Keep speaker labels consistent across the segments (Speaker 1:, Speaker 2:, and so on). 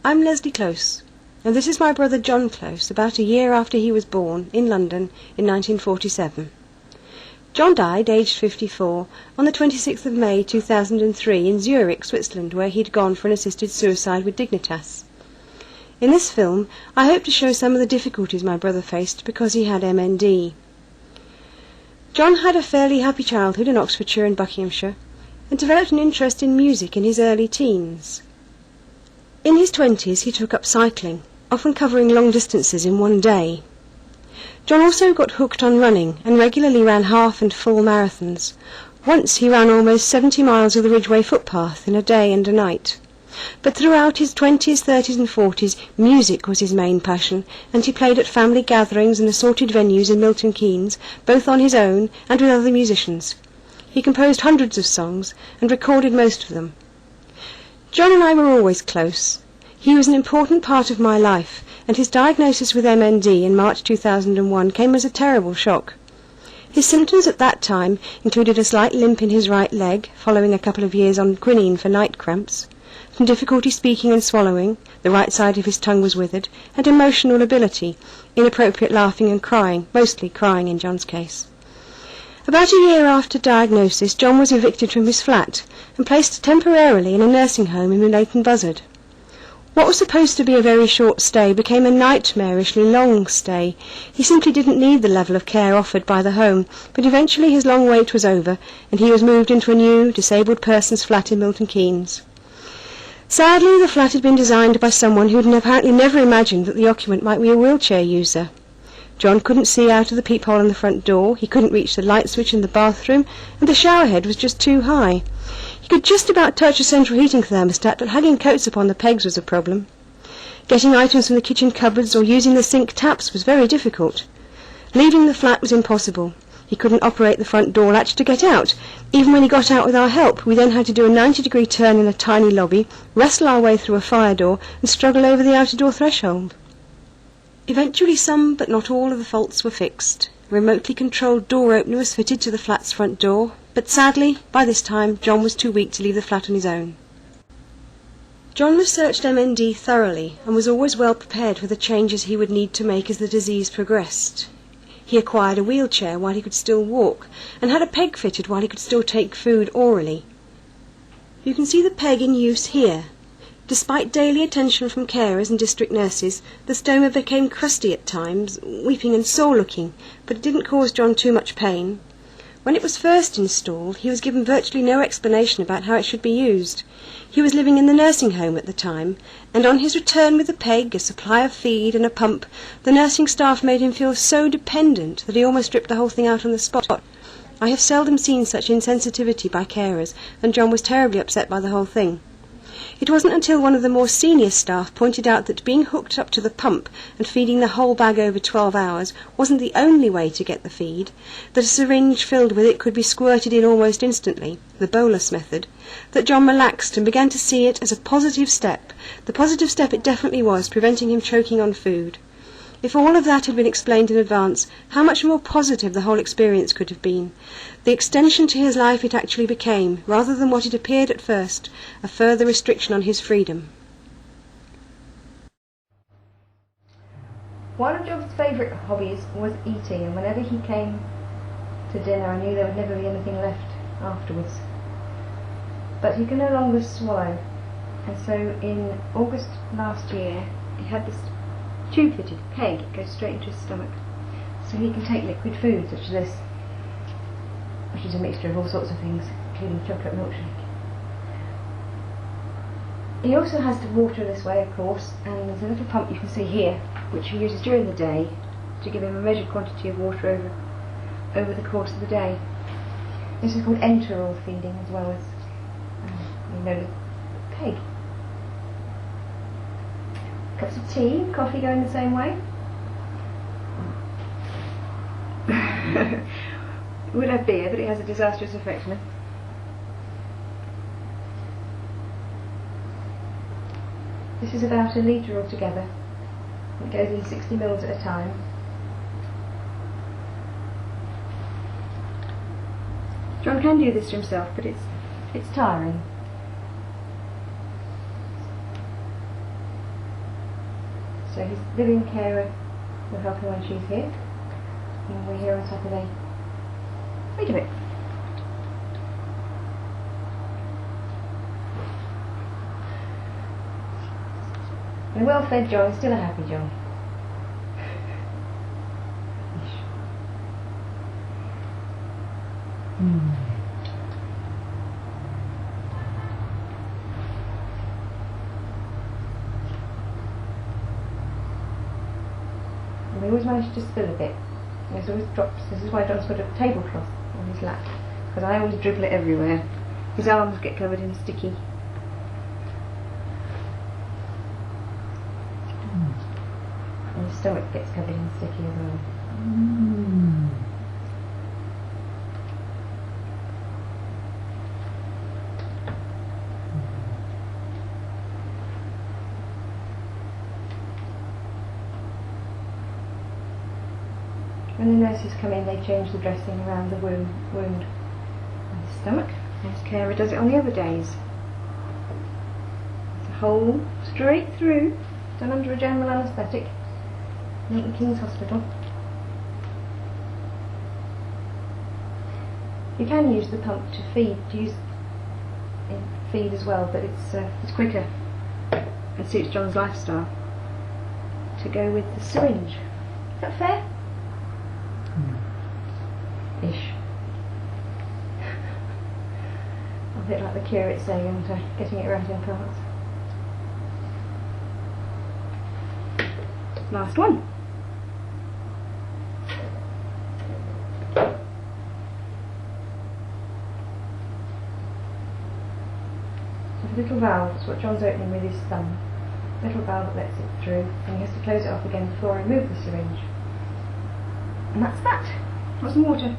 Speaker 1: I'm Lesley Close, and this is my brother John Close, about a year after he was born, in London, in 1947. John died, aged 54, on the 26th of May 2003 in Zurich, Switzerland, where he'd gone for an assisted suicide with Dignitas. In this film, I hope to show some of the difficulties my brother faced because he had MND. John had a fairly happy childhood in Oxfordshire and Buckinghamshire, and developed an interest in music in his early teens. In his 20s he took up cycling, often covering long distances in one day. John also got hooked on running and regularly ran half and full marathons. Once he ran almost 70 miles of the Ridgeway footpath in a day and a night. But throughout his 20s, 30s and 40s, music was his main passion, and he played at family gatherings and assorted venues in Milton Keynes, both on his own and with other musicians. He composed hundreds of songs and recorded most of them. John and I were always close. He was an important part of my life, and his diagnosis with MND in March 2001 came as a terrible shock. His symptoms at that time included a slight limp in his right leg, following a couple of years on quinine for night cramps, some difficulty speaking and swallowing, the right side of his tongue was withered, and emotional lability, inappropriate laughing and crying, mostly crying in John's case. About a year after diagnosis, John was evicted from his flat and placed temporarily in a nursing home in Leighton Buzzard. What was supposed to be a very short stay became a nightmarishly long stay. He simply didn't need the level of care offered by the home, but eventually his long wait was over and he was moved into a new disabled person's flat in Milton Keynes. Sadly, the flat had been designed by someone who had apparently never imagined that the occupant might be a wheelchair user. John couldn't see out of the peephole in the front door, he couldn't reach the light switch in the bathroom, and the shower head was just too high. He could just about touch a central heating thermostat, but hanging coats upon the pegs was a problem. Getting items from the kitchen cupboards or using the sink taps was very difficult. Leaving the flat was impossible. He couldn't operate the front door latch to get out. Even when he got out with our help, we then had to do a 90-degree turn in a tiny lobby, wrestle our way through a fire door, and struggle over the outer door threshold. Eventually some, but not all, of the faults were fixed. A remotely controlled door opener was fitted to the flat's front door, but sadly, by this time, John was too weak to leave the flat on his own. John researched MND thoroughly and was always well prepared for the changes he would need to make as the disease progressed. He acquired a wheelchair while he could still walk, and had a peg fitted while he could still take food orally. You can see the peg in use here. Despite daily attention from carers and district nurses, the stoma became crusty at times, weeping and sore-looking, but it didn't cause John too much pain. When it was first installed, he was given virtually no explanation about how it should be used. He was living in the nursing home at the time, and on his return with a peg, a supply of feed and a pump, the nursing staff made him feel so dependent that he almost stripped the whole thing out on the spot. I have seldom seen such insensitivity by carers, and John was terribly upset by the whole thing. It wasn't until one of the more senior staff pointed out that being hooked up to the pump and feeding the whole bag over 12 hours wasn't the only way to get the feed, that a syringe filled with it could be squirted in almost instantly, the bolus method, that John relaxed and began to see it as a positive step. The positive step it definitely was, preventing him choking on food. If all of that had been explained in advance, how much more positive the whole experience could have been. The extension to his life it actually became, rather than what it appeared at first, a further restriction on his freedom.
Speaker 2: One of John's favourite hobbies was eating, and whenever he came to dinner I knew there would never be anything left afterwards. But he can no longer swallow, and so in August last year he had this tube-fitted peg. It goes straight into his stomach, so he can take liquid food such as this, which is a mixture of all sorts of things, including chocolate milkshake. He also has to water this way, of course, and there's a little pump you can see here, which he uses during the day to give him a measured quantity of water over the course of the day. This is called enteral feeding, as well as the peg. Cups of tea, coffee going the same way. It would have beer, but it has a disastrous effect on him. This is about 1 litre altogether. It goes in 60 ml at a time. John can do this to himself, but it's tiring. So his living carer will help him when she's here. And we're here on Saturday. Wait a bit. A well-fed John is still a happy John. And we always manage to spill a bit. There's always drops. This is why John's got a tablecloth on his lap, because I always dribble it everywhere. His arms get covered in sticky. And his stomach gets covered in sticky as well. When the nurses come in, they change the dressing around the wound and the stomach. His carer does it on the other days. It's a hole straight through, done under a general anaesthetic, Milton Keynes Hospital. You can use the pump to feed as well, but it's quicker and suits John's lifestyle to go with the syringe. Is that fair? Ish. A bit like the curate saying, and getting it right in parts. Last one. A little valve, that's what John's opening with his thumb. Little valve that lets it through, and he has to close it off again before I remove the syringe. And that's that. Got some water.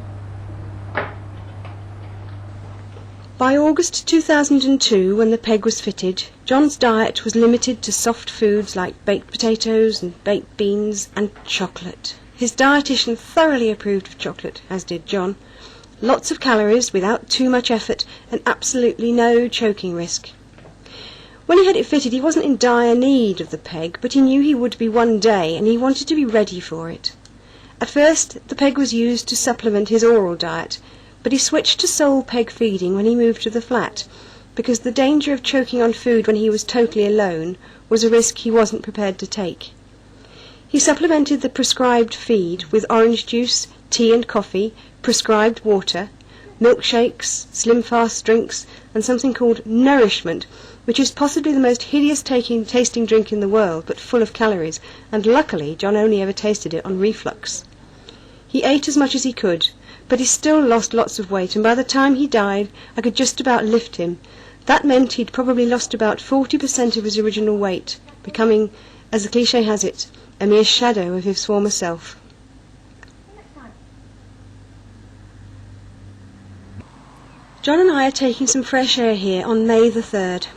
Speaker 1: By August 2002, when the peg was fitted, John's diet was limited to soft foods like baked potatoes and baked beans and chocolate. His dietitian thoroughly approved of chocolate, as did John. Lots of calories without too much effort and absolutely no choking risk. When he had it fitted, he wasn't in dire need of the peg, but he knew he would be one day and he wanted to be ready for it. At first, the peg was used to supplement his oral diet, but he switched to sole peg feeding when he moved to the flat, because the danger of choking on food when he was totally alone was a risk he wasn't prepared to take. He supplemented the prescribed feed with orange juice, tea and coffee, prescribed water, milkshakes, slim fast drinks, and something called nourishment, which is possibly the most hideous tasting drink in the world, but full of calories, and luckily John only ever tasted it on reflux. He ate as much as he could, but he still lost lots of weight, and by the time he died, I could just about lift him. That meant he'd probably lost about 40% of his original weight, becoming, as the cliché has it, a mere shadow of his former self. John and I are taking some fresh air here on May the 3rd.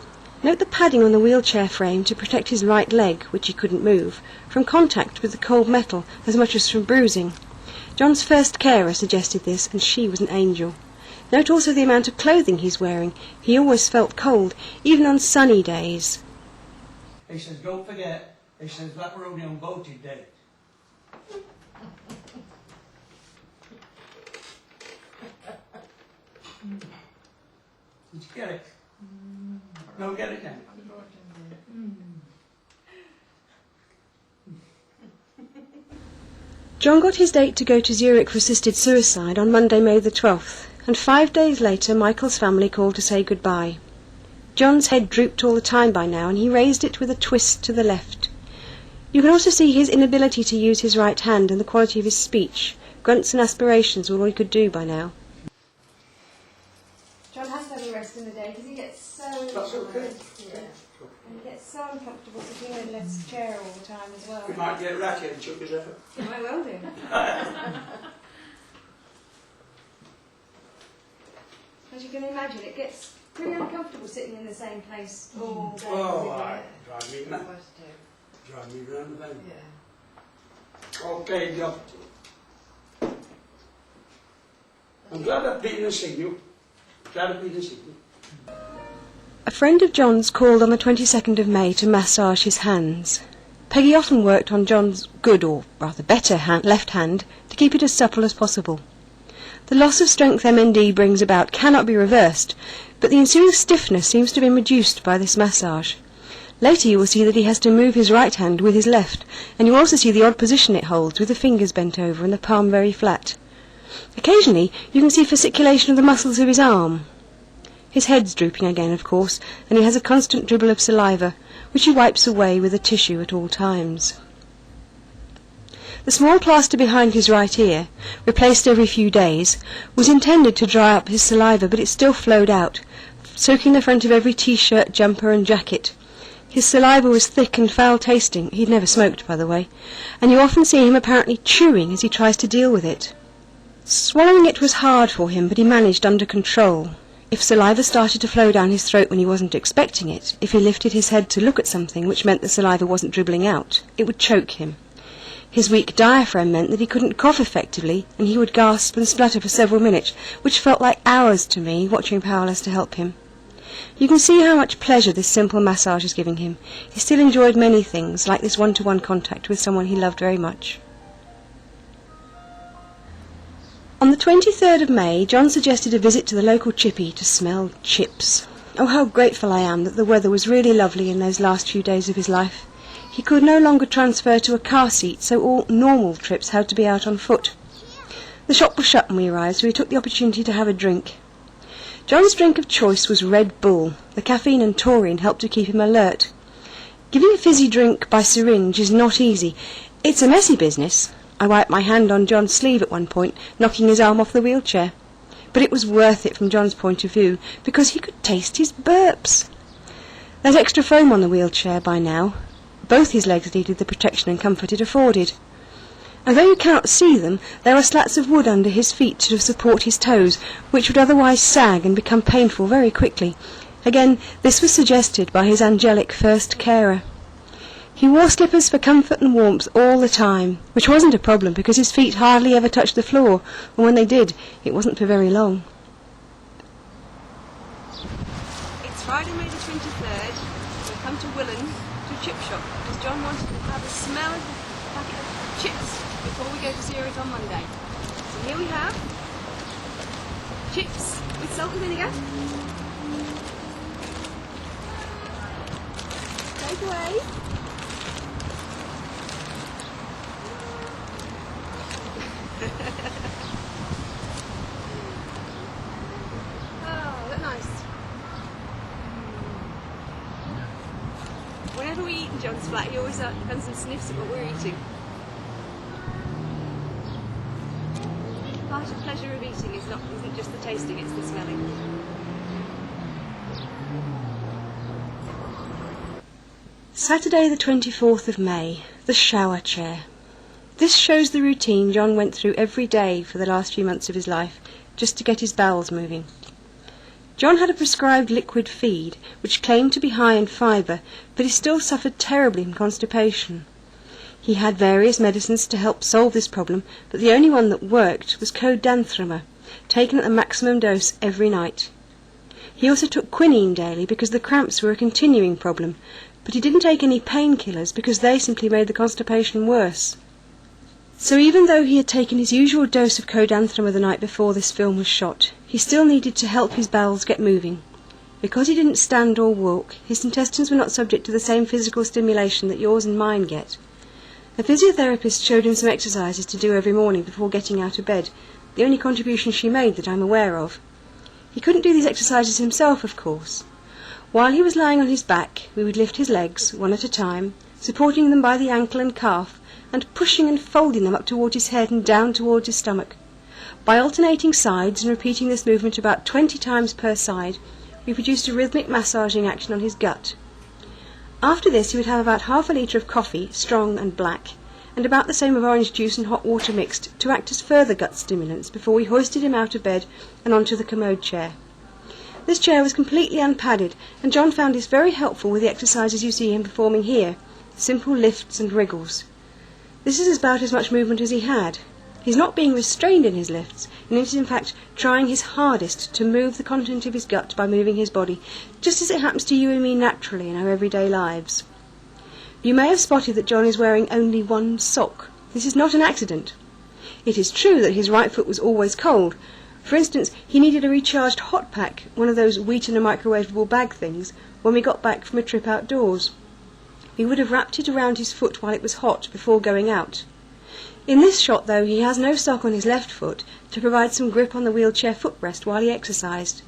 Speaker 1: Note the padding on the wheelchair frame to protect his right leg, which he couldn't move, from contact with the cold metal as much as from bruising. John's first carer suggested this, and she was an angel. Note also the amount of clothing he's wearing. He always felt cold, even on sunny days.
Speaker 3: He says, don't forget, he says, that we're only on voting day. Did you get it? No, get it then.
Speaker 1: John got his date to go to Zurich for assisted suicide on Monday, May the 12th, and 5 days later Michael's family called to say goodbye. John's head drooped all the time by now, and he raised it with a twist to the left. You can also see his inability to use his right hand and the quality of his speech. Grunts and aspirations were all he could do by now. John has to have a rest in the day because he gets so tired. Yeah. And he gets so uncomfortable sitting in this chair all the time as well.
Speaker 3: We might get ratchet and chuck his effort.
Speaker 1: It might well do. As you can imagine, it gets pretty uncomfortable sitting in the same place all day.
Speaker 3: Oh, drive me mad. Drive me round the bend. Yeah. Okay, John. I'm glad I've been and seen you. Glad I've been and seen you.
Speaker 1: A friend of John's called on the 22nd of May to massage his hands. Peggy often worked on John's good, or rather better, left hand to keep it as supple as possible. The loss of strength MND brings about cannot be reversed, but the ensuing stiffness seems to have been reduced by this massage. Later you will see that he has to move his right hand with his left, and you also see the odd position it holds, with the fingers bent over and the palm very flat. Occasionally you can see fasciculation of the muscles of his arm. His head's drooping again, of course, and he has a constant dribble of saliva, which he wipes away with a tissue at all times. The small plaster behind his right ear, replaced every few days, was intended to dry up his saliva, but it still flowed out, soaking the front of every t-shirt, jumper and jacket. His saliva was thick and foul-tasting. He'd never smoked, by the way, and you often see him apparently chewing as he tries to deal with it. Swallowing it was hard for him, but he managed under control. If saliva started to flow down his throat when he wasn't expecting it, if he lifted his head to look at something which meant the saliva wasn't dribbling out, it would choke him. His weak diaphragm meant that he couldn't cough effectively, and he would gasp and splutter for several minutes, which felt like hours to me, watching Powerless to help him. You can see how much pleasure this simple massage is giving him. He still enjoyed many things, like this one-to-one contact with someone he loved very much. On the 23rd of May, John suggested a visit to the local chippy to smell chips. Oh, how grateful I am that the weather was really lovely in those last few days of his life. He could no longer transfer to a car seat, so all normal trips had to be out on foot. The shop was shut when we arrived, so we took the opportunity to have a drink. John's drink of choice was Red Bull. The caffeine and taurine helped to keep him alert. Giving a fizzy drink by syringe is not easy. It's a messy business. I wiped my hand on John's sleeve at one point, knocking his arm off the wheelchair. But it was worth it from John's point of view, because he could taste his burps. There's extra foam on the wheelchair by now. Both his legs needed the protection and comfort it afforded. Although you cannot see them, there are slats of wood under his feet to support his toes, which would otherwise sag and become painful very quickly. Again, this was suggested by his angelic first carer. He wore slippers for comfort and warmth all the time, which wasn't a problem because his feet hardly ever touched the floor, and when they did, it wasn't for very long. It's Friday, May the 23rd. We've come to Willen, to a chip shop, because John wanted to have a smell of the packet of chips before we go to Zurich on Monday. So here we have chips with salt and vinegar. Take away. Oh, that's nice. Whenever we eat in John's flat, he always comes and sniffs at what we're eating. Part of the pleasure of eating isn't just the tasting, it's the smelling. Saturday the 24th of May, the shower chair. This shows the routine John went through every day for the last few months of his life, just to get his bowels moving. John had a prescribed liquid feed, which claimed to be high in fibre, but he still suffered terribly from constipation. He had various medicines to help solve this problem, but the only one that worked was codanthromer, taken at the maximum dose every night. He also took quinine daily because the cramps were a continuing problem, but he didn't take any painkillers because they simply made the constipation worse. So even though he had taken his usual dose of codanthromer the night before this film was shot, he still needed to help his bowels get moving. Because he didn't stand or walk, his intestines were not subject to the same physical stimulation that yours and mine get. A physiotherapist showed him some exercises to do every morning before getting out of bed, the only contribution she made that I'm aware of. He couldn't do these exercises himself, of course. While he was lying on his back, we would lift his legs, one at a time, supporting them by the ankle and calf, and pushing and folding them up towards his head and down towards his stomach. By alternating sides and repeating this movement about 20 times per side, we produced a rhythmic massaging action on his gut. After this he would have about half a litre of coffee, strong and black, and about the same of orange juice and hot water mixed, to act as further gut stimulants before we hoisted him out of bed and onto the commode chair. This chair was completely unpadded, and John found this very helpful with the exercises you see him performing here, simple lifts and wriggles. This is about as much movement as he had. He's not being restrained in his lifts, and is in fact trying his hardest to move the content of his gut by moving his body, just as it happens to you and me naturally in our everyday lives. You may have spotted that John is wearing only one sock. This is not an accident. It is true that his right foot was always cold. For instance, he needed a recharged hot pack, one of those wheat in a microwavable bag things, when we got back from a trip outdoors. We would have wrapped it around his foot while it was hot before going out. In this shot, though, he has no sock on his left foot to provide some grip on the wheelchair footrest while he exercised.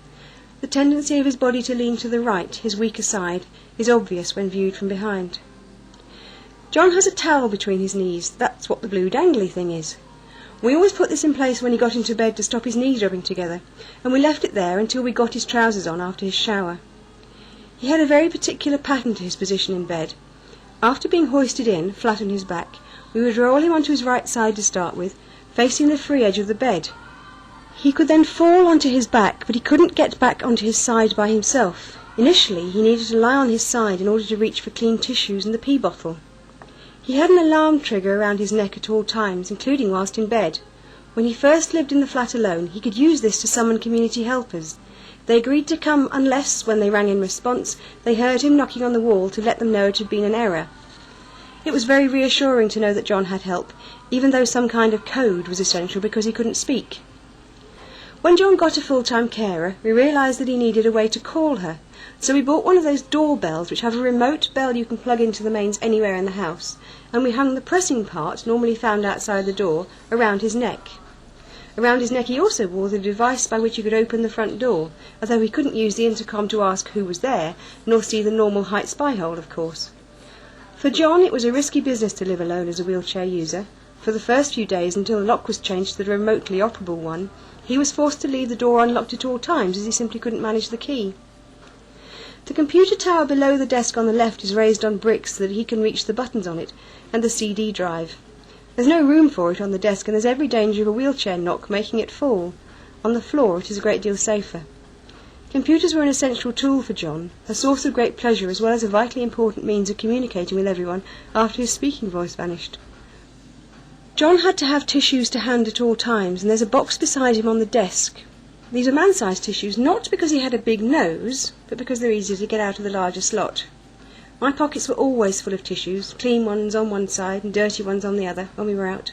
Speaker 1: The tendency of his body to lean to the right, his weaker side, is obvious when viewed from behind. John has a towel between his knees. That's what the blue dangly thing is. We always put this in place when he got into bed to stop his knees rubbing together, and we left it there until we got his trousers on after his shower. He had a very particular pattern to his position in bed. After being hoisted in, flat on his back, we would roll him onto his right side to start with, facing the free edge of the bed. He could then fall onto his back, but he couldn't get back onto his side by himself. Initially, he needed to lie on his side in order to reach for clean tissues and the pee bottle. He had an alarm trigger around his neck at all times, including whilst in bed. When he first lived in the flat alone, he could use this to summon community helpers. They agreed to come unless, when they rang in response, they heard him knocking on the wall to let them know it had been an error. It was very reassuring to know that John had help, even though some kind of code was essential because he couldn't speak. When John got a full-time carer, we realised that he needed a way to call her, so we bought one of those doorbells which have a remote bell you can plug into the mains anywhere in the house, and we hung the pressing part, normally found outside the door, around his neck. Around his neck he also wore the device by which he could open the front door, although he couldn't use the intercom to ask who was there, nor see the normal height spy hole, of course. For John, it was a risky business to live alone as a wheelchair user. For the first few days, until the lock was changed to the remotely operable one, he was forced to leave the door unlocked at all times, as he simply couldn't manage the key. The computer tower below the desk on the left is raised on bricks so that he can reach the buttons on it, and the CD drive. There's no room for it on the desk, and there's every danger of a wheelchair knock making it fall. On the floor it is a great deal safer. Computers were an essential tool for John, a source of great pleasure as well as a vitally important means of communicating with everyone after his speaking voice vanished. John had to have tissues to hand at all times, and there's a box beside him on the desk. These are man-sized tissues, not because he had a big nose, but because they're easier to get out of the larger slot. My pockets were always full of tissues, clean ones on one side and dirty ones on the other, when we were out.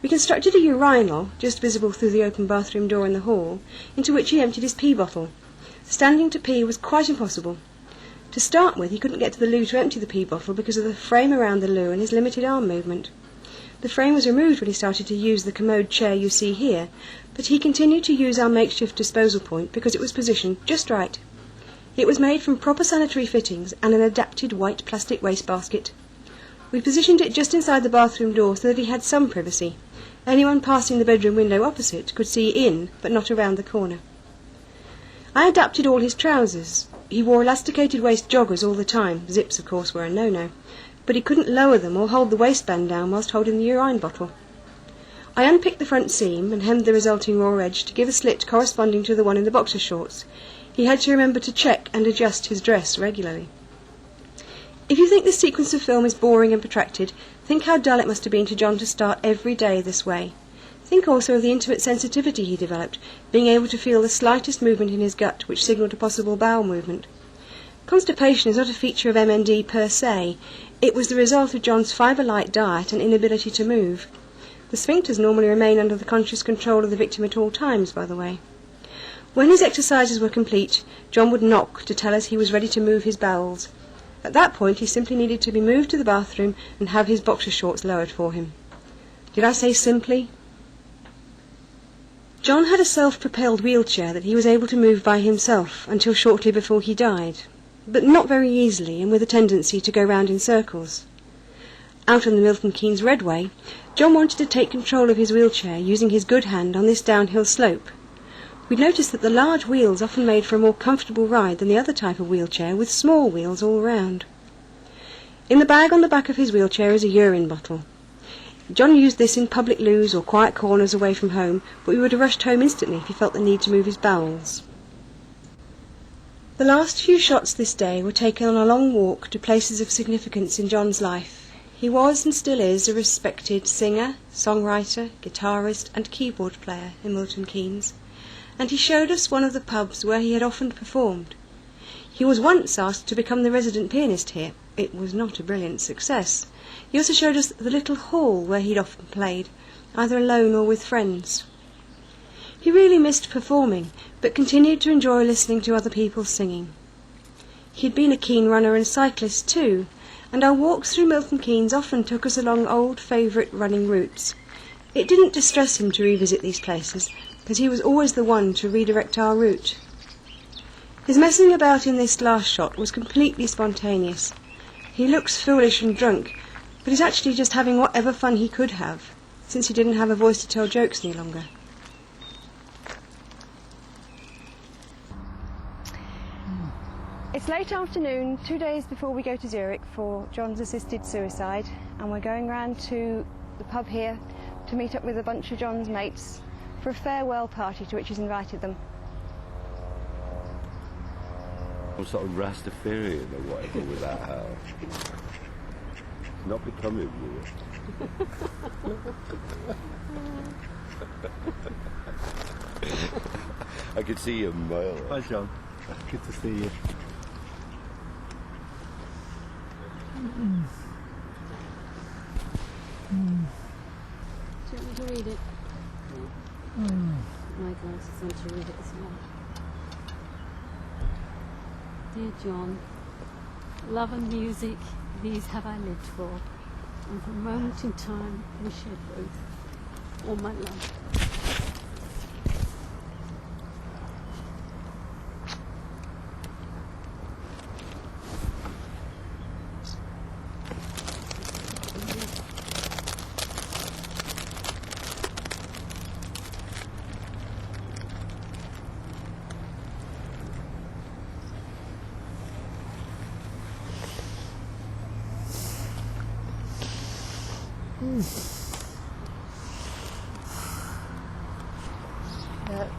Speaker 1: We constructed a urinal, just visible through the open bathroom door in the hall, into which he emptied his pee bottle. Standing to pee was quite impossible. To start with, he couldn't get to the loo to empty the pee bottle because of the frame around the loo and his limited arm movement. The frame was removed when he started to use the commode chair you see here, but he continued to use our makeshift disposal point because it was positioned just right. It was made from proper sanitary fittings and an adapted white plastic wastebasket. We positioned it just inside the bathroom door so that he had some privacy. Anyone passing the bedroom window opposite could see in, but not around the corner. I adapted all his trousers. He wore elasticated waist joggers all the time. Zips, of course, were a no-no. But he couldn't lower them or hold the waistband down whilst holding the urine bottle. I unpicked the front seam and hemmed the resulting raw edge to give a slit corresponding to the one in the boxer shorts. He had to remember to check and adjust his dress regularly. If you think this sequence of film is boring and protracted, think how dull it must have been to John to start every day this way. Think also of the intimate sensitivity he developed, being able to feel the slightest movement in his gut which signalled a possible bowel movement. Constipation is not a feature of MND per se. It was the result of John's fibre-light diet and inability to move. The sphincters normally remain under the conscious control of the victim at all times, by the way. When his exercises were complete, John would knock to tell us he was ready to move his bowels. At that point, he simply needed to be moved to the bathroom and have his boxer shorts lowered for him. Did I say simply? John had a self-propelled wheelchair that he was able to move by himself until shortly before he died, but not very easily and with a tendency to go round in circles. Out on the Milton Keynes Redway, John wanted to take control of his wheelchair using his good hand on this downhill slope. We'd noticed that the large wheels often made for a more comfortable ride than the other type of wheelchair with small wheels all round. In the bag on the back of his wheelchair is a urine bottle. John used this in public loos or quiet corners away from home, but we would have rushed home instantly if he felt the need to move his bowels. The last few shots this day were taken on a long walk to places of significance in John's life. He was and still is a respected singer, songwriter, guitarist and keyboard player in Milton Keynes, and he showed us one of the pubs where he had often performed. He was once asked to become the resident pianist here, it was not a brilliant success. He also showed us the little hall where he'd often played, either alone or with friends. He really missed performing, but continued to enjoy listening to other people singing. He'd been a keen runner and cyclist too, and our walks through Milton Keynes often took us along old favourite running routes. It didn't distress him to revisit these places, because he was always the one to redirect our route. His messing about in this last shot was completely spontaneous. He looks foolish and drunk, but he's actually just having whatever fun he could have, since he didn't have a voice to tell jokes any longer. It's late afternoon, 2 days before we go to Zurich for John's assisted suicide, and we're going round to the pub here to meet up with a bunch of John's mates for a farewell party to which he's invited them.
Speaker 4: Some sort of Rastafarian or whatever with that hair. Not becoming you. I could see you a mile.
Speaker 5: Hi John, good to see you.
Speaker 6: Do you want me to read it? My glasses on to read it as well. Dear John, love and music, these have I lived for, and for a moment in time we shared both. All my love.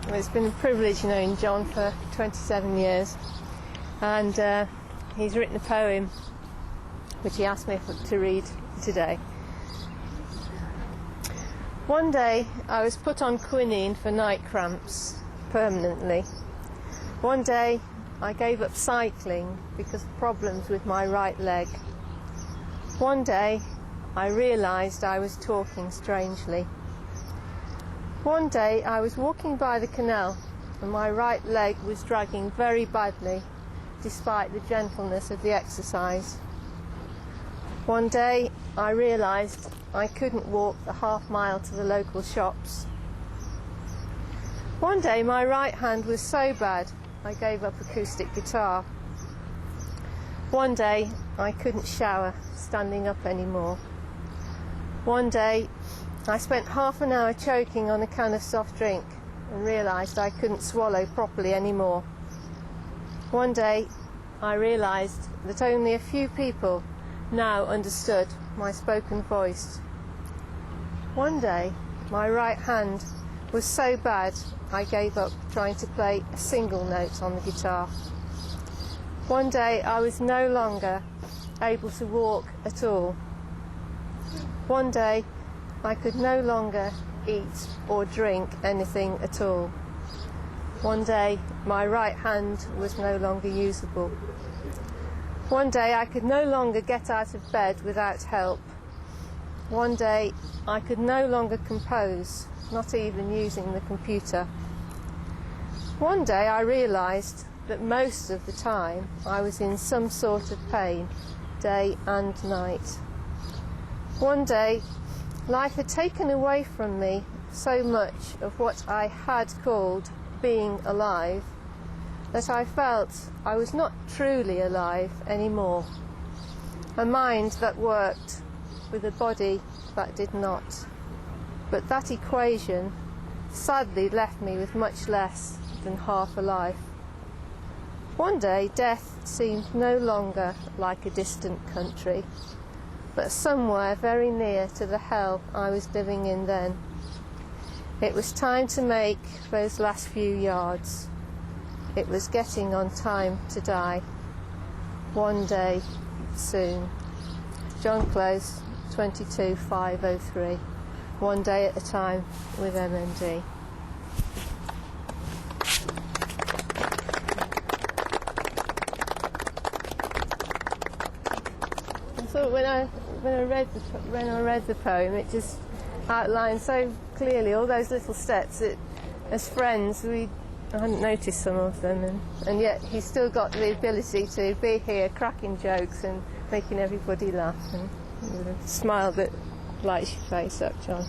Speaker 7: It's been a privilege knowing John for 27 years, and he's written a poem which he asked me to read today. One day I was put on quinine for night cramps permanently. One day I gave up cycling because of problems with my right leg. One day I realised I was talking strangely. One day I was walking by the canal and my right leg was dragging very badly despite the gentleness of the exercise. One day I realised I couldn't walk the half mile to the local shops. One day my right hand was so bad I gave up acoustic guitar. One day I couldn't shower standing up anymore. One day I spent half an hour choking on a can of soft drink and realised I couldn't swallow properly anymore. One day I realised that only a few people now understood my spoken voice. One day my right hand was so bad I gave up trying to play a single note on the guitar. One day I was no longer able to walk at all. One day I could no longer eat or drink anything at all. One day my right hand was no longer usable. One day I could no longer get out of bed without help. One day I could no longer compose, not even using the computer. One day I realised that most of the time I was in some sort of pain, day and night. One day life had taken away from me so much of what I had called being alive that I felt I was not truly alive anymore. A mind that worked with a body that did not. But that equation sadly left me with much less than half a life. One day death seemed no longer like a distant country, but somewhere very near to the hell I was living in then. It was time to make those last few yards. It was getting on time to die. One day, soon. John Close, 22,503. One day at a time with MND. thought when I read the poem, it just outlined so clearly all those little steps that, as friends, I hadn't noticed some of them, and yet he's still got the ability to be here, cracking jokes and making everybody laugh, and with a smile that lights your face up, John.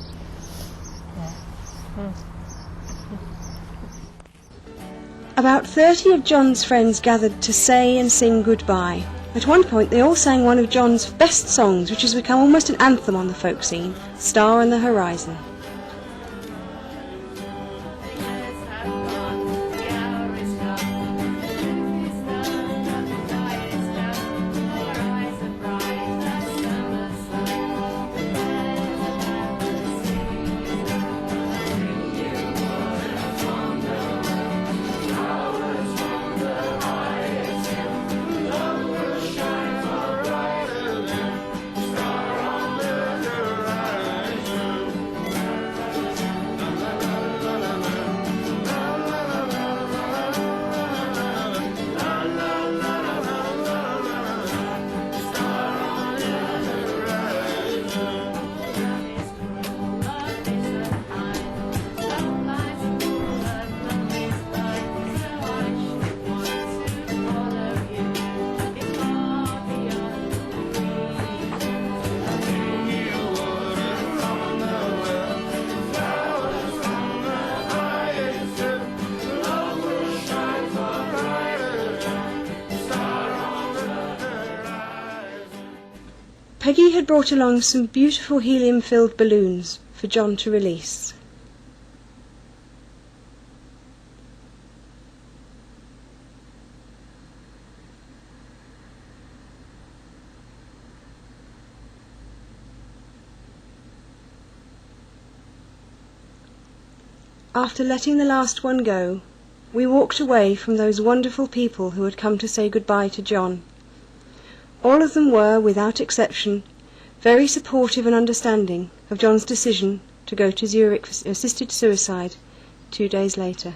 Speaker 7: Yeah.
Speaker 1: About 30 of John's friends gathered to say and sing goodbye. At one point they all sang one of John's best songs, which has become almost an anthem on the folk scene, Star on the Horizon. Peggy had brought along some beautiful helium-filled balloons for John to release. After letting the last one go, we walked away from those wonderful people who had come to say goodbye to John. All of them were, without exception, very supportive and understanding of John's decision to go to Zurich for assisted suicide 2 days later.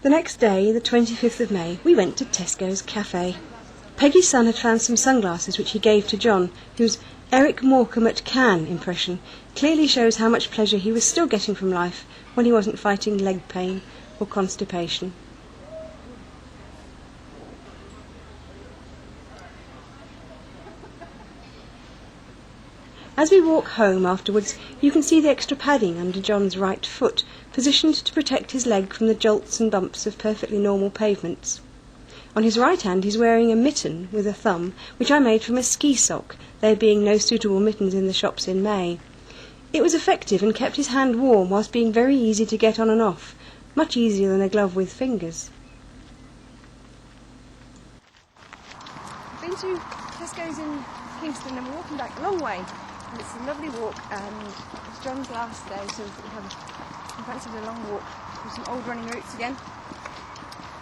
Speaker 1: The next day, the 25th of May, we went to Tesco's Cafe. Peggy's son had found some sunglasses which he gave to John, whose Eric Morecambe at Cannes impression clearly shows how much pleasure he was still getting from life when he wasn't fighting leg pain or constipation. As we walk home afterwards, you can see the extra padding under John's right foot, positioned to protect his leg from the jolts and bumps of perfectly normal pavements. On his right hand he's wearing a mitten with a thumb, which I made from a ski sock, there being no suitable mittens in the shops in May. It was effective and kept his hand warm whilst being very easy to get on and off, much easier than a glove with fingers.
Speaker 2: I've been to Tesco's in Kingston and we're walking back a long way. And it's a lovely walk. It's John's last day, so we fancied a long walk with some old running routes again.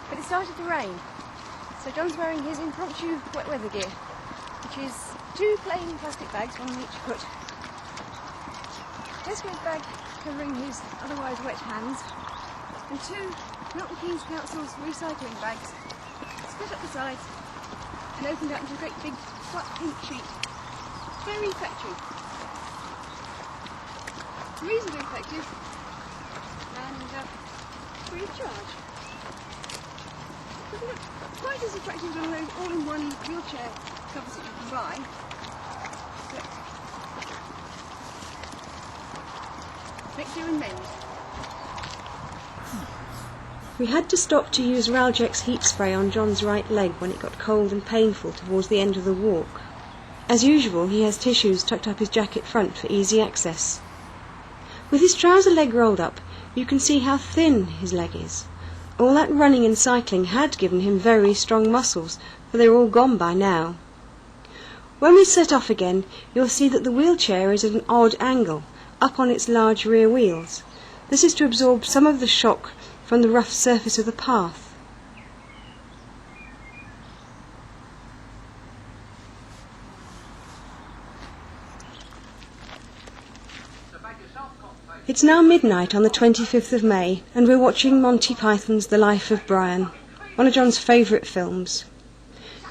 Speaker 2: But it started to rain, so John's wearing his impromptu wet weather gear, which is 2 plain plastic bags, one on each foot. Tesco's bag covering his otherwise wet hands, and 2 Milton Keynes Council's recycling bags split up the sides and opened out into a great big flat pink sheet. Very effective. Reasonably effective and free of charge. Doesn't look quite as attractive as one of those all-in-one wheelchair covers that you can buy. Make do and mend.
Speaker 1: We had to stop to use Ralgex heat spray on John's right leg when it got cold and painful towards the end of the walk. As usual, he has tissues tucked up his jacket front for easy access. With his trouser leg rolled up, you can see how thin his leg is. All that running and cycling had given him very strong muscles, for they were all gone by now. When we set off again, you'll see that the wheelchair is at an odd angle, up on its large rear wheels. This is to absorb some of the shock from the rough surface of the path. It's now midnight on the 25th of May, and we're watching Monty Python's The Life of Brian, one of John's favourite films.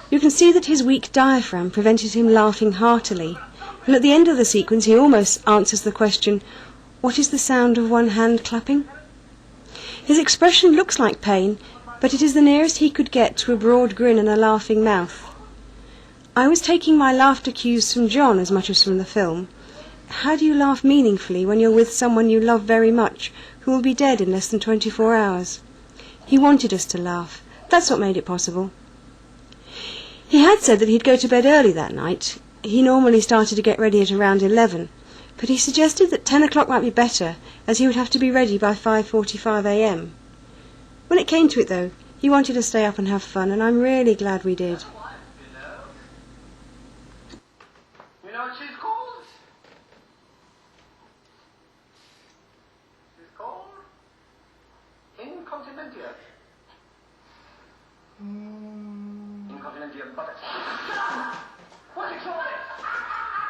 Speaker 1: You can see that his weak diaphragm prevented him laughing heartily, and at the end of the sequence he almost answers the question, "What is the sound of one hand clapping?" His expression looks like pain, but it is the nearest he could get to a broad grin and a laughing mouth. I was taking my laughter cues from John as much as from the film. How do you laugh meaningfully when you're with someone you love very much, who will be dead in less than 24 hours? He wanted us to laugh. That's what made it possible. He had said that he'd go to bed early that night. He normally started to get ready at around 11, but he suggested that 10 o'clock might be better, as he would have to be ready by 5:45 a.m. When it came to it, though, he wanted to stay up and have fun, and I'm really glad we did.
Speaker 8: You know what she's called? She's called Incontinentia. Incontinentia buttocks. What's it called?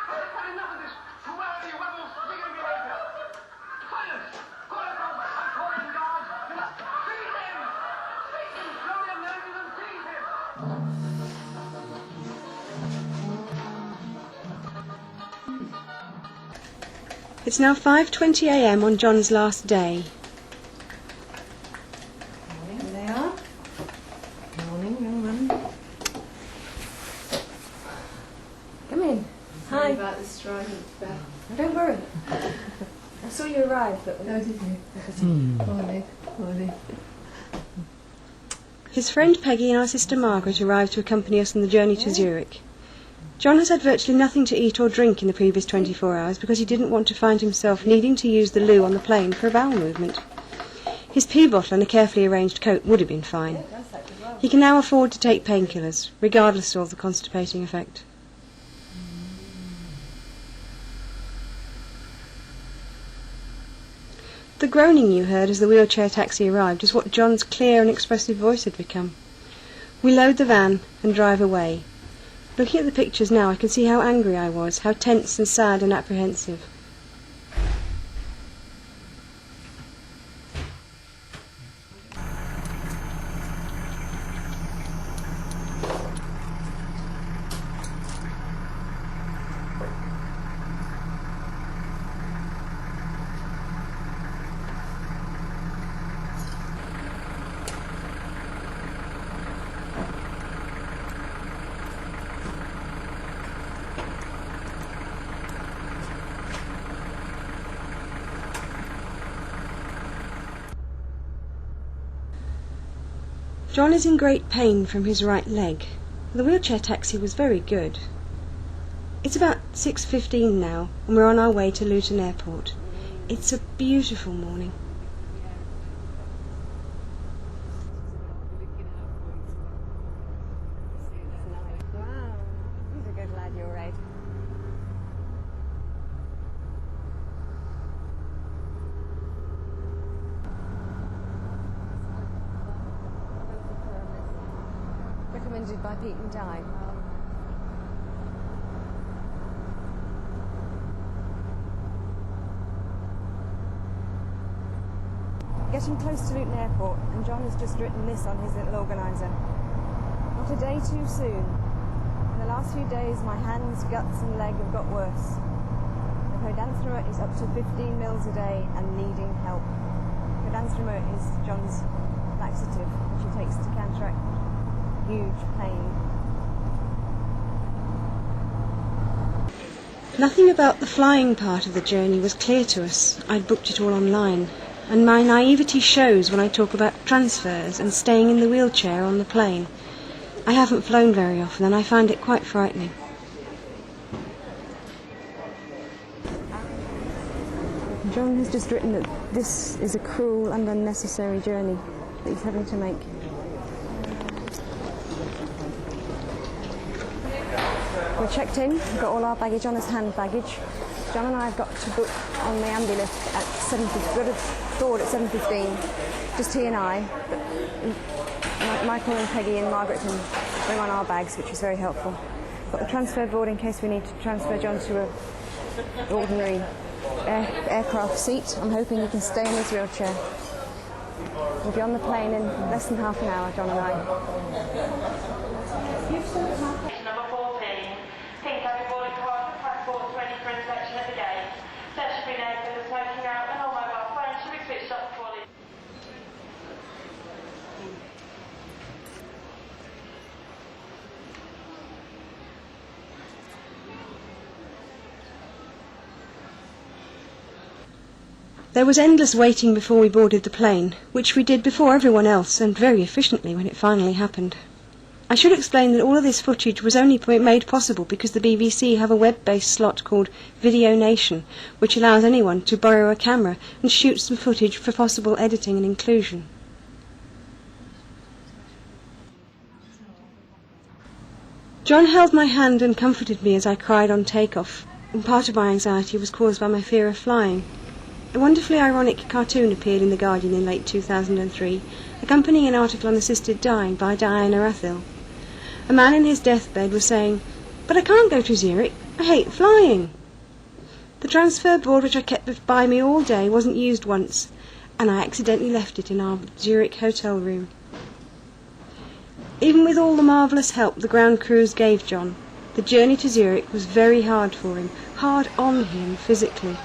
Speaker 8: I've had enough of this. Where are you? What else? You're going to be later. Silence! Call it over. I'm calling guards. Seize him! Seize him! Throw them noses and seize him!
Speaker 1: It's now 5:20 a.m. on John's last day.
Speaker 2: Morning, they are. Morning, young man. Come in. Hi.
Speaker 9: About the strident bell.
Speaker 2: Don't worry. I saw you arrive, but...
Speaker 9: Oh, did you? Morning. Morning.
Speaker 1: His friend Peggy and our sister Margaret arrived to accompany us on the journey to Zurich. John has had virtually nothing to eat or drink in the previous 24 hours because he didn't want to find himself needing to use the loo on the plane for a bowel movement. His pee bottle and a carefully arranged coat would have been fine. He can now afford to take painkillers, regardless of the constipating effect. The groaning you heard as the wheelchair taxi arrived is what John's clear and expressive voice had become. We load the van and drive away. Looking at the pictures now, I can see how angry I was, how tense and sad and apprehensive. John is in great pain from his right leg. The wheelchair taxi was very good. It's about 6:15 now, and we're on our way to Luton Airport. It's a beautiful morning.
Speaker 7: Wow, he's a good lad, you're right. Recommended by Pete and Di. Getting close to Luton Airport, and John has just written this on his little organiser. Not a day too soon. In the last few days, my hands, guts and leg have got worse. The Codanthera is up to 15 mils a day and needing help. Codanthera is John's laxative, which he takes to counteract huge pain.
Speaker 1: Nothing about the flying part of the journey was clear to us. I'd booked it all online, and my naivety shows when I talk about transfers and staying in the wheelchair on the plane. I haven't flown very often, and I find it quite frightening.
Speaker 7: John has just written that this is a cruel and unnecessary journey that he's having to make. We're checked in, we've got all our baggage on as hand baggage. John and I have got to book on the ambulift at 7:15. We've got a board at 7:15, just he and I. But Michael and Peggy and Margaret can bring on our bags, which is very helpful. Got the transfer board in case we need to transfer John to an ordinary
Speaker 1: aircraft seat. I'm hoping he can stay in his wheelchair. We'll be on the plane in less than half an hour, John and I.
Speaker 10: Number 14, pink boarding card for passports ready for inspection at the gate. There should be no further smoking out and all mobile phones should be switched off before leaving.
Speaker 1: There was endless waiting before we boarded the plane, which we did before everyone else and very efficiently when it finally happened. I should explain that all of this footage was only made possible because the BBC have a web-based slot called Video Nation, which allows anyone to borrow a camera and shoot some footage for possible editing and inclusion. John held my hand and comforted me as I cried on takeoff, and part of my anxiety was caused by my fear of flying. A wonderfully ironic cartoon appeared in The Guardian in late 2003, accompanying an article on assisted dying by Diana Rathil. A man in his deathbed was saying, "But I can't go to Zurich, I hate flying." The transfer board which I kept by me all day wasn't used once, and I accidentally left it in our Zurich hotel room. Even with all the marvellous help the ground crews gave John, the journey to Zurich was very hard for him, hard on him physically.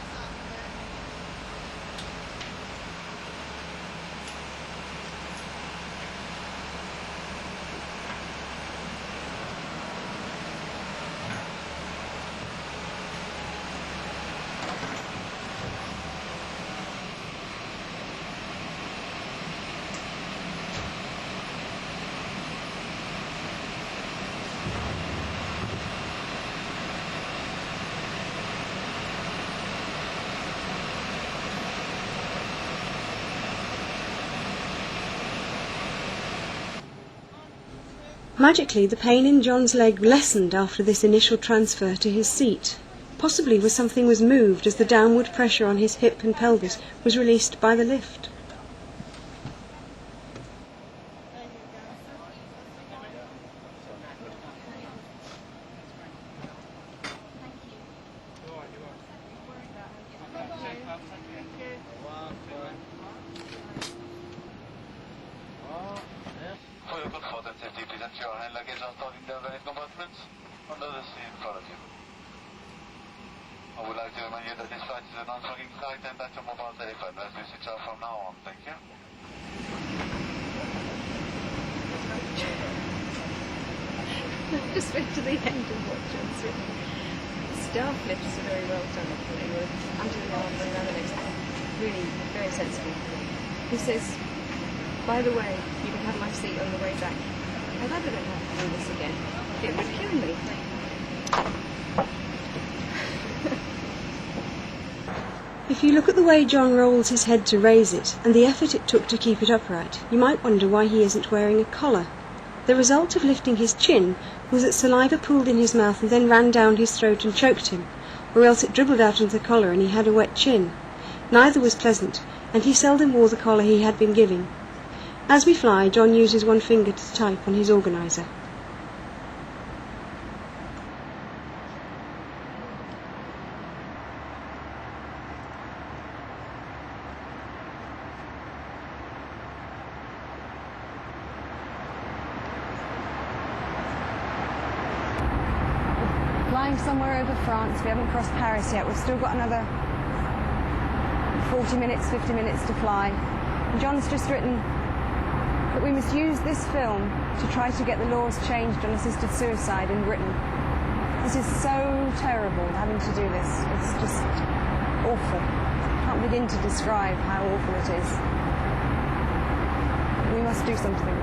Speaker 1: Magically, the pain in John's leg lessened after this initial transfer to his seat. Possibly something was moved as the downward pressure on his hip and pelvis was released by the lift.
Speaker 8: For your comfort and safety, please ensure your hand luggage are stored in the overhead compartments under the seat in front of you. I would like to remind you that this flight is a non-smoking flight and that your mobile telephone must be switched off from now on. Thank you.
Speaker 9: Just went to the end and watched John swimming. Staff lifts are very well done. They were under the arm and around the legs. Really very sensible. He says, "By the way, you can have my seat on the way back." I never don't have to do this again. It would kill me.
Speaker 1: If you look at the way John rolls his head to raise it, and the effort it took to keep it upright, you might wonder why he isn't wearing a collar. The result of lifting his chin was that saliva pooled in his mouth and then ran down his throat and choked him, or else it dribbled out onto the collar and he had a wet chin. Neither was pleasant, and he seldom wore the collar he had been giving. As we fly, John uses one finger to type on his organiser. Flying somewhere over France. We haven't crossed Paris yet. We've still got another 40 minutes, 50 minutes to fly. And John's just written that we must use this film to try to get the laws changed on assisted suicide in Britain. This is so terrible having to do this. It's just awful. I can't begin to describe how awful it is. We must do something.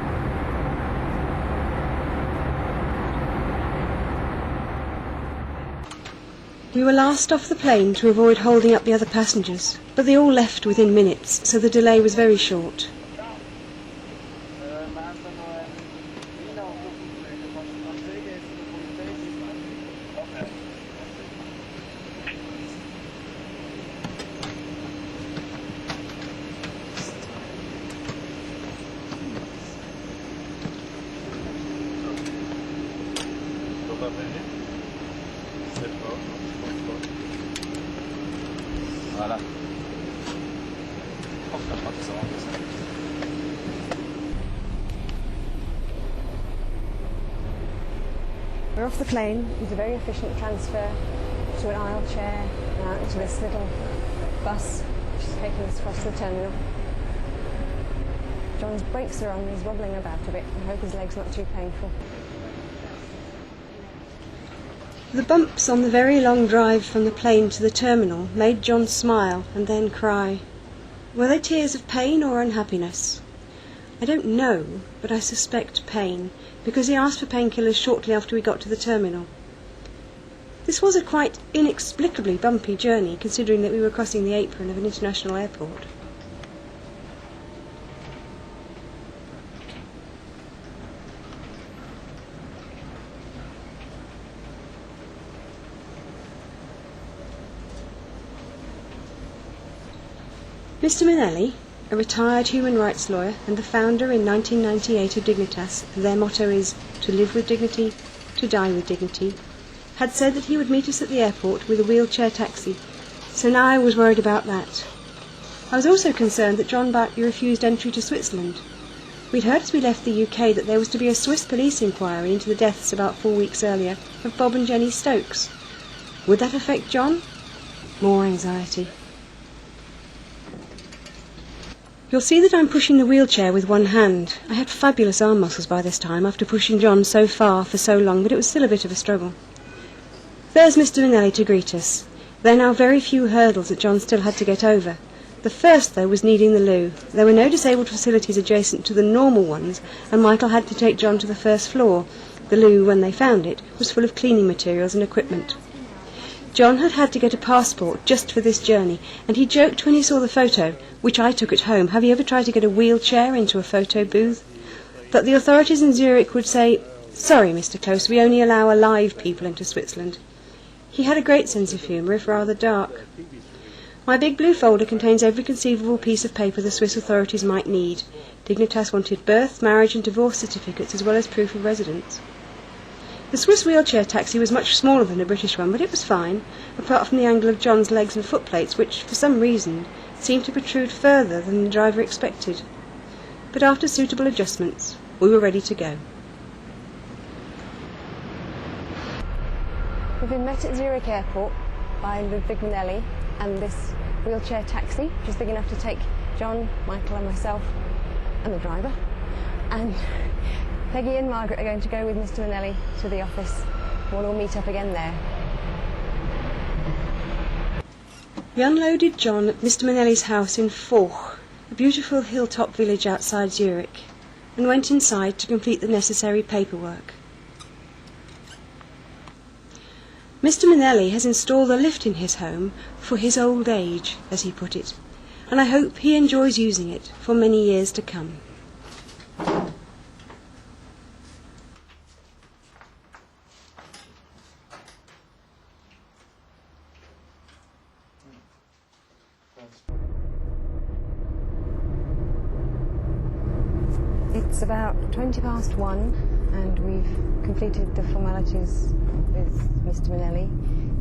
Speaker 1: We were last off the plane to avoid holding up the other passengers, but they all left within minutes, so the delay was very short.
Speaker 11: Voilà. Oh, je crois que ça va ça.
Speaker 2: We're off the plane. It's a very efficient transfer to an aisle chair and out into this little bus which is taking us across the terminal. John's brakes are on, he's wobbling about a bit. I hope his leg's not too painful.
Speaker 1: The bumps on the very long drive from the plane to the terminal made John smile and then cry. Were they tears of pain or unhappiness? I don't know, but I suspect pain, because he asked for painkillers shortly after we got to the terminal. This was a quite inexplicably bumpy journey, considering that we were crossing the apron of an international airport. Mr. Minnelli, a retired human rights lawyer and the founder in 1998 of Dignitas, their motto is to live with dignity, to die with dignity, had said that he would meet us at the airport with a wheelchair taxi, so now I was worried about that. I was also concerned that John Bartley refused entry to Switzerland. We'd heard as we left the UK that there was to be a Swiss police inquiry into the deaths about 4 weeks earlier of Bob and Jenny Stokes. Would that affect John? More anxiety. You'll see that I'm pushing the wheelchair with one hand. I had fabulous arm muscles by this time after pushing John so far for so long, but it was still a bit of a struggle. There's Mr. Minnelli to greet us. There are now very few hurdles that John still had to get over. The first, though, was needing the loo. There were no disabled facilities adjacent to the normal ones, and Michael had to take John to the first floor. The loo, when they found it, was full of cleaning materials and equipment. John had to get a passport just for this journey, and he joked when he saw the photo, which I took at home, have you ever tried to get a wheelchair into a photo booth? That the authorities in Zurich would say, sorry, Mr. Close, we only allow alive people into Switzerland. He had a great sense of humour, if rather dark. My big blue folder contains every conceivable piece of paper the Swiss authorities might need. Dignitas wanted birth, marriage and divorce certificates as well as proof of residence. The Swiss wheelchair taxi was much smaller than the British one, but it was fine, apart from the angle of John's legs and footplates, which, for some reason, seemed to protrude further than the driver expected. But after suitable adjustments, we were ready to go.
Speaker 2: We've been met at Zurich Airport by Ludwig Minnelli and this wheelchair taxi, which is big enough to take John, Michael and myself, and the driver. And Peggy and Margaret are going to go with Mr. Minnelli to the office. We'll all meet up again there.
Speaker 1: We unloaded John at Mr. Minnelli's house in Foch, a beautiful hilltop village outside Zurich, and went inside to complete the necessary paperwork. Mr. Minnelli has installed a lift in his home for his old age, as he put it, and I hope he enjoys using it for many years to come.
Speaker 2: It's about 1:20 and we've completed the formalities with Mr. Minnelli.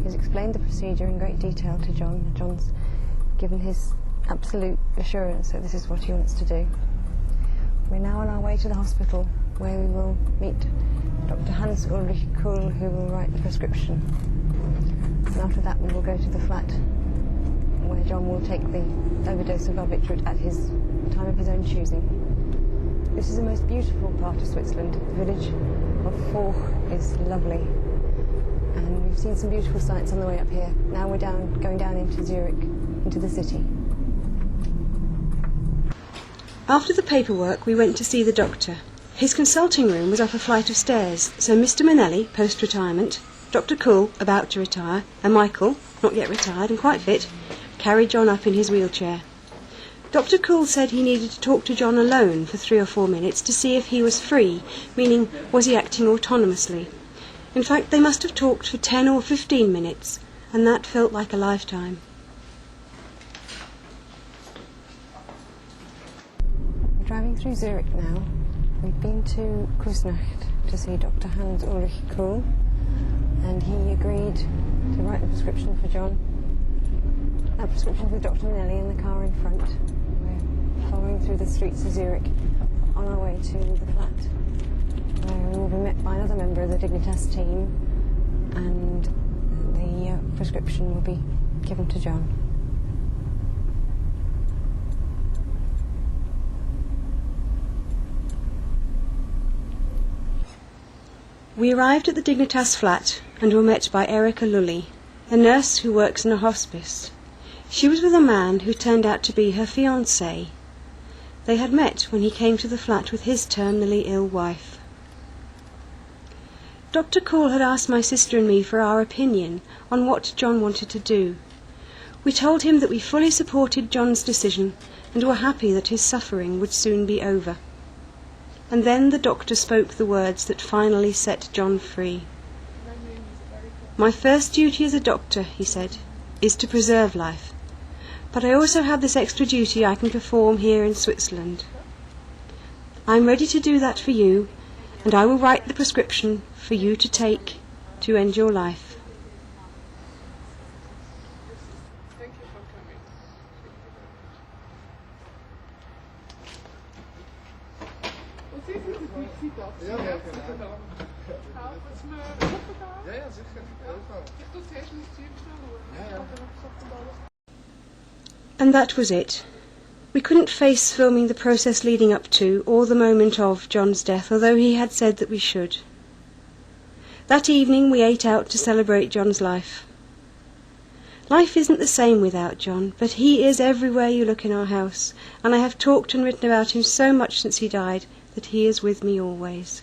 Speaker 2: He's explained the procedure in great detail to John. John's given his absolute assurance that this is what he wants to do. We're now on our way to the hospital where we will meet Dr. Hans Ulrich Kuhl, who will write the prescription. And after that we will go to the flat where John will take the overdose of barbiturate at his time of his own choosing. This is the most beautiful part of Switzerland. The village of Foch is lovely. And we've seen some beautiful sights on the way up here. Now we're going down into Zurich, into the city.
Speaker 1: After the paperwork, we went to see the doctor. His consulting room was up a flight of stairs, so Mr. Minnelli, post-retirement, Dr. Kuhl, about to retire, and Michael, not yet retired and quite fit, carried John up in his wheelchair. Dr. Kuhl said he needed to talk to John alone for 3 or 4 minutes to see if he was free, meaning was he acting autonomously. In fact, they must have talked for 10 or 15 minutes, and that felt like a lifetime.
Speaker 2: We're driving through Zurich now. We've been to Kusnacht to see Dr. Hans Ulrich Kuhl, and he agreed to write the prescription for John.
Speaker 1: prescription with Dr. Manelli in the car in front. We're following through the streets of Zurich on our way to the flat, where we will be met by another member of the Dignitas team, and the prescription will be given to John. We arrived at the Dignitas flat and were met by Erica Lully, a nurse who works in a hospice. She was with a man who turned out to be her fiancé. They had met when he came to the flat with his terminally ill wife. Dr. Call had asked my sister and me for our opinion on what John wanted to do. We told him that we fully supported John's decision and were happy that his suffering would soon be over. And then the doctor spoke the words that finally set John free. "My first duty as a doctor," he said, "is to preserve life. But I also have this extra duty I can perform here in Switzerland. I am ready to do that for you, and I will write the prescription for you to take to end your life." And that was it. We couldn't face filming the process leading up to or the moment of John's death, although he had said that we should. That evening we ate out to celebrate John's life. Life isn't the same without John, but he is everywhere you look in our house, and I have talked and written about him so much since he died that he is with me always.